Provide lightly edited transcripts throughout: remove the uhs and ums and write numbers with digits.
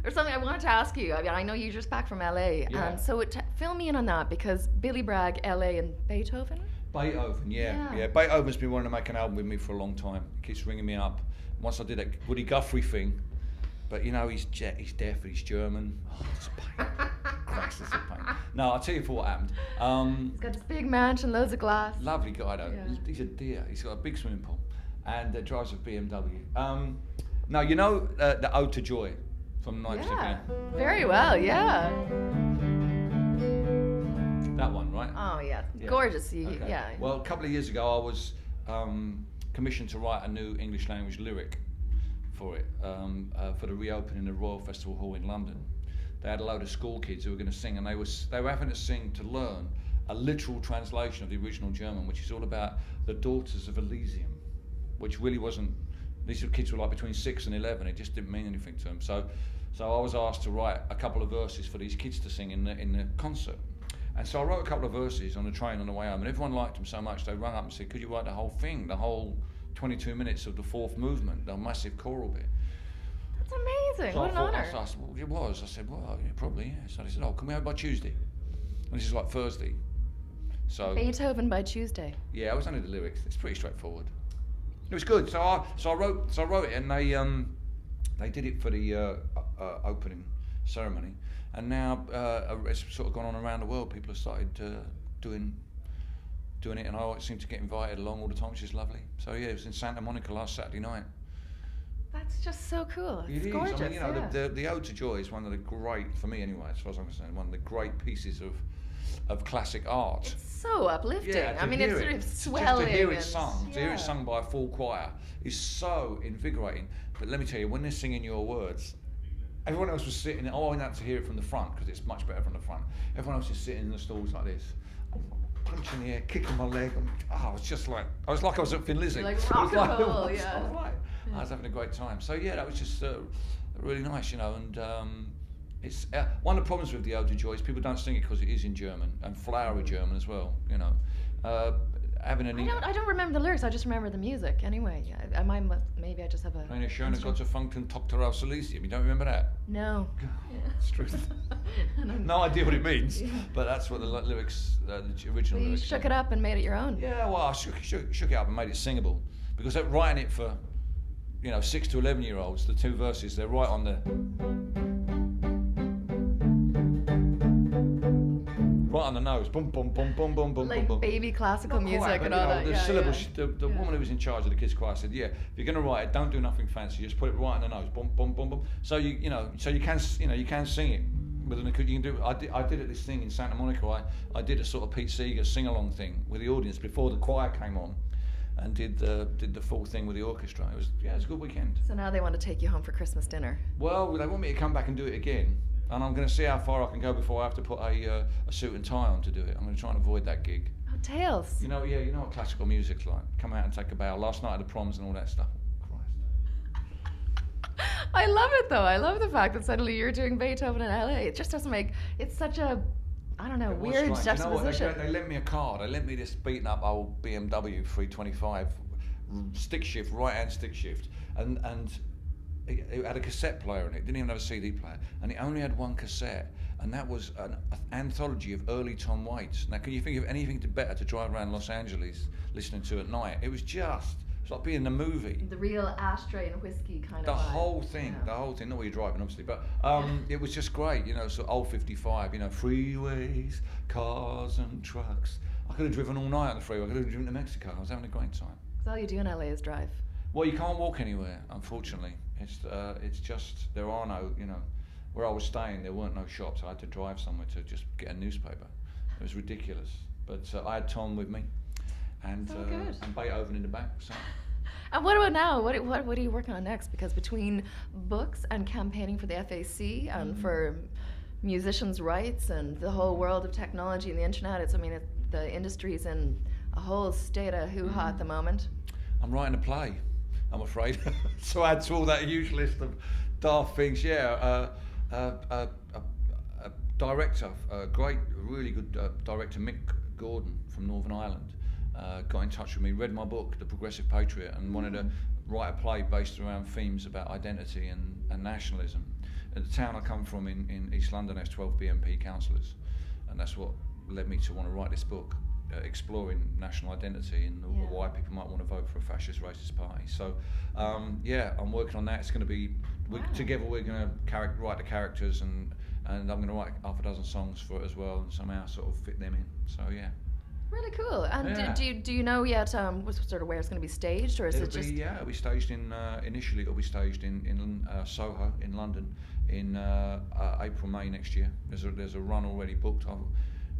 There's something I wanted to ask you. I mean, I know you're just back from LA, Yeah. so fill me in on that, because Billy Bragg, LA, and Beethoven. Beethoven, yeah. Beethoven's been wanting to make an album with me for a long time. He keeps ringing me up. Once I did that Woody Guthrie thing, but you know he's deaf, he's German. Oh, it's a pain. Christ, it's a pain. No, I'll tell you for what happened. He's got this big mansion, loads of glass. Lovely guy though. Yeah. He's a dear. He's got a big swimming pool, and drives a BMW. Now you know the Ode to Joy from Night Yeah, very well, yeah. That one, right? Oh, yeah. Yeah. Gorgeous. Okay. Yeah. Well, a couple of years ago, I was commissioned to write a new English language lyric for it, for the reopening of the Royal Festival Hall in London. They had a load of school kids who were going to sing, and they were having to sing to learn a literal translation of the original German, which is all about the daughters of Elysium, which really wasn't. These kids were like between 6 and 11. It just didn't mean anything to them. So I was asked to write a couple of verses for these kids to sing in the concert. And so I wrote a couple of verses on the train on the way home, and everyone liked them so much they rang up and said, "Could you write the whole thing, the whole 22 minutes of the fourth movement, the massive choral bit?" That's amazing. So What an honor. I said, well, it was. I said, well, yeah, probably, yeah. So they said, oh, can we have it by Tuesday? And this is like Thursday. So Beethoven by Tuesday. yeah, I was only the lyrics. It's pretty straightforward. It was good. So I wrote it, and they did it for the opening ceremony, and now it's sort of gone on around the world. People have started doing it, and I seem to get invited along all the time, which is lovely. So yeah, it was in Santa Monica last Saturday night. That's just so cool. It's It is. gorgeous. I mean, you know, yeah. the Ode to Joy is one of the great, for me anyway, as far as I'm concerned, one of the great pieces of classic art. It's so uplifting. Yeah, I mean, it's sort of swelling. Just to hear it and- sung, to hear yeah. it sung by a full choir is so invigorating. But let me tell you, when they're singing your words, everyone else was sitting. Oh, I went out to hear it from the front because it's much better from the front. Everyone else is sitting in the stalls like this, punching the air, kicking my leg. I was like I was at Thin Lizzy. You're like It was rock and like- roll, I was yeah. like- I was having a great time. So yeah, that was just really nice, you know. And it's one of the problems with the Ode to Joy is people don't sing it because it is in German and flowery German as well, you know. Having an I don't remember the lyrics. I just remember the music. Anyway, maybe I just have a. Eine schöne Gott Funken Tochter aus Elysium. You don't remember that? No. It's true. No idea what it means, but that's what the lyrics, the original Well, you lyrics. shook it up and made it your own. Yeah, well, I shook it up and made it singable because they're writing it for, 6 to 11-year-olds. The two verses, they're right on the. Right on the nose, boom, boom, boom, boom, boom, boom, Like boom, boom. baby classical Not music quite, but, and all that. The Yeah, syllables. yeah. The woman who was in charge of the kids' choir said, "Yeah, if you're going to write it, don't do nothing fancy. Just put it right on the nose, boom, boom, boom, boom. So you can sing it with an acoustic. You can do. I did at this thing in Santa Monica. I did a sort of Pete Seeger sing-along thing with the audience before the choir came on, and did the full thing with the orchestra. It was a good weekend. So now they want to take you home for Christmas dinner. Well, they want me to come back and do it again. And I'm going to see how far I can go before I have to put a suit and tie on to do it. I'm going to try and avoid that gig. Oh, Tales. You know what classical music's like. Come out and take a bow. Last night at the proms and all that stuff. Christ. I love it though. I love the fact that suddenly you're doing Beethoven in LA. It just doesn't make. It's such a, I don't know, It was weird strange. You know what? juxtaposition. They lent me a car. They lent me this beaten up old BMW 325 stick shift, right hand stick shift, and it had a cassette player in it. It didn't even have a CD player, and it only had one cassette, and that was an anthology of early Tom Waits. Now, can you think of anything better to drive around Los Angeles listening to at night? It's like being in a movie. The real ashtray and whiskey kind The of vibe. whole thing, Yeah. not where you're driving, obviously, but it was just great, so old 55, freeways, cars and trucks. I could have driven all night on the freeway. I could have driven to Mexico. I was having a great time. 'Cause all you do in LA is drive. Well, you can't walk anywhere, unfortunately. It's just, there are no, where I was staying, there weren't no shops. I had to drive somewhere to just get a newspaper. It was ridiculous. But I had Tom with me, and So good. and Beethoven in the back. So. And what about now? What are you working on next? Because between books and campaigning for the FAC and for musicians' rights and the whole world of technology and the internet, the industry's in a whole state of hoo-ha at the moment. I'm writing a play, I'm afraid. So add to all that huge list of daft things. Yeah, a director, a great, really good director, Mick Gordon from Northern Ireland, got in touch with me, read my book, The Progressive Patriot, and wanted to write a play based around themes about identity and nationalism. the town I come from in East London has 12 BNP councillors, and that's what led me to want to write this book, exploring national identity and why people might want to vote for a fascist racist party. So yeah, I'm working on that. It's going to be together we're going to write the characters, and I'm going to write half a dozen songs for it as well, and somehow sort of fit them in. So yeah. Really cool. And do you know yet what sort of where it's going to be staged, or is it just? Yeah, it'll be staged in initially. It'll be staged in Soho in London in April, May next year. There's a run already booked.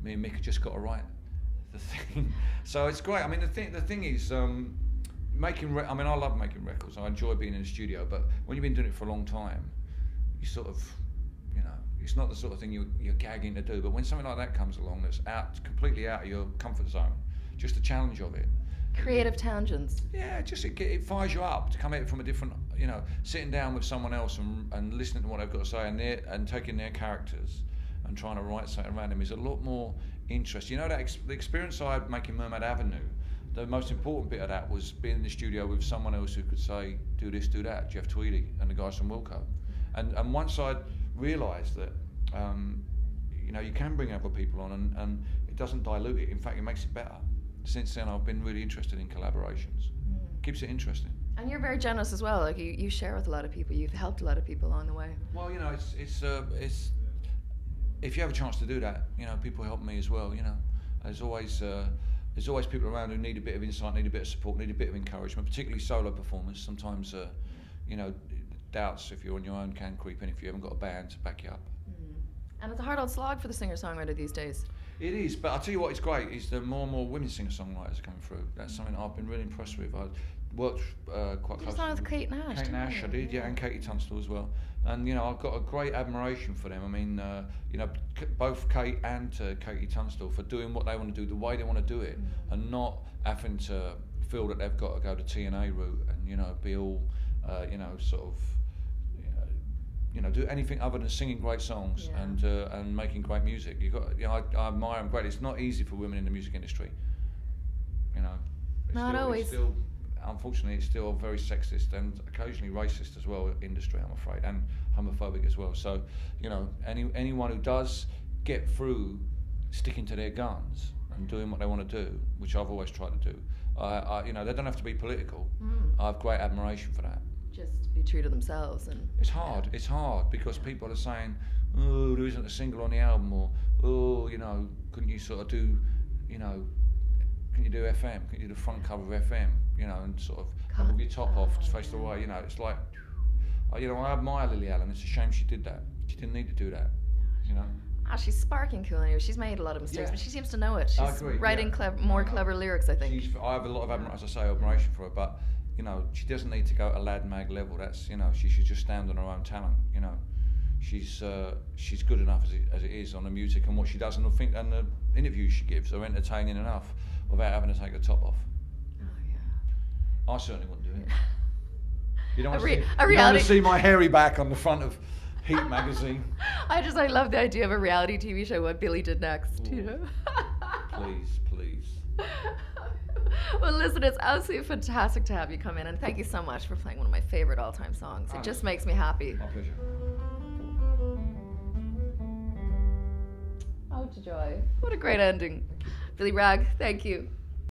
Me and Mick have just got to write the thing, so it's great. I mean, the thing is, making. I mean, I love making records. I enjoy being in the studio, but when you've been doing it for a long time, you sort of, it's not the sort of thing you're gagging to do. But when something like that comes along that's completely out of your comfort zone, just the challenge of it. Creative tangents. Yeah, just it fires you up to come at it from a different, sitting down with someone else and listening to what they've got to say and taking their characters and trying to write something around them is a lot more interesting. The experience I had making Mermaid Avenue, the most important bit of that was being in the studio with someone else who could say, do this, do that, Jeff Tweedy and the guys from Wilco. And once I realised that, you can bring other people on and it doesn't dilute it. In fact, it makes it better. Since then, I've been really interested in collaborations. Keeps it interesting. And you're very generous as well. Like you share with a lot of people. You've helped a lot of people along the way. Well, it's if you have a chance to do that, people help me as well. There's always people around who need a bit of insight, need a bit of support, need a bit of encouragement. Particularly solo performers. Sometimes, doubts if you're on your own can creep in if you haven't got a band to back you up. And it's a hard old slog for the singer-songwriter these days. It is, but I'll tell you what is great is the more and more women singer-songwriters are coming through. That's something I've been really impressed with. I worked quite closely. You did with Kate Nash. Kate Nash, I did, and Katie Tunstall as well. And I've got a great admiration for them. I mean, both Kate and Katie Tunstall for doing what they want to do, the way they want to do it, and not having to feel that they've got to go the TNA route and be all, sort of. Do anything other than singing great songs and making great music. I admire them greatly. It's not easy for women in the music industry. Not always. Unfortunately, it's still a very sexist and occasionally racist as well industry, I'm afraid, and homophobic as well. So, anyone who does get through sticking to their guns and doing what they want to do, which I've always tried to do, they don't have to be political. I have great admiration for that. Just be true to themselves. And it's hard because people are saying, oh, there isn't a single on the album, or oh, couldn't you sort of do, can you do FM, can you do the front cover of FM, and sort of have your top off to face the way, it's like, I admire Lily Allen. It's a shame she did that. She didn't need to do that, she's sparking cool anyway. She's made a lot of mistakes, but she seems to know it. She's writing clever lyrics, I think. I have a lot of admiration for her, but she doesn't need to go to Lad Mag level. That's she should just stand on her own talent. She's good enough as it is on the music and what she does, and I think and the interviews she gives are entertaining enough without having to take the top off. Oh yeah. I certainly wouldn't do it. You don't want to see my hairy back on the front of Heat magazine. I love the idea of a reality TV show. What Billy did next. Please. Well, listen, it's absolutely fantastic to have you come in, and thank you so much for playing one of my favorite all-time songs. It just makes me happy. My pleasure. Oh, to joy. What a great ending. Billy Bragg, thank you.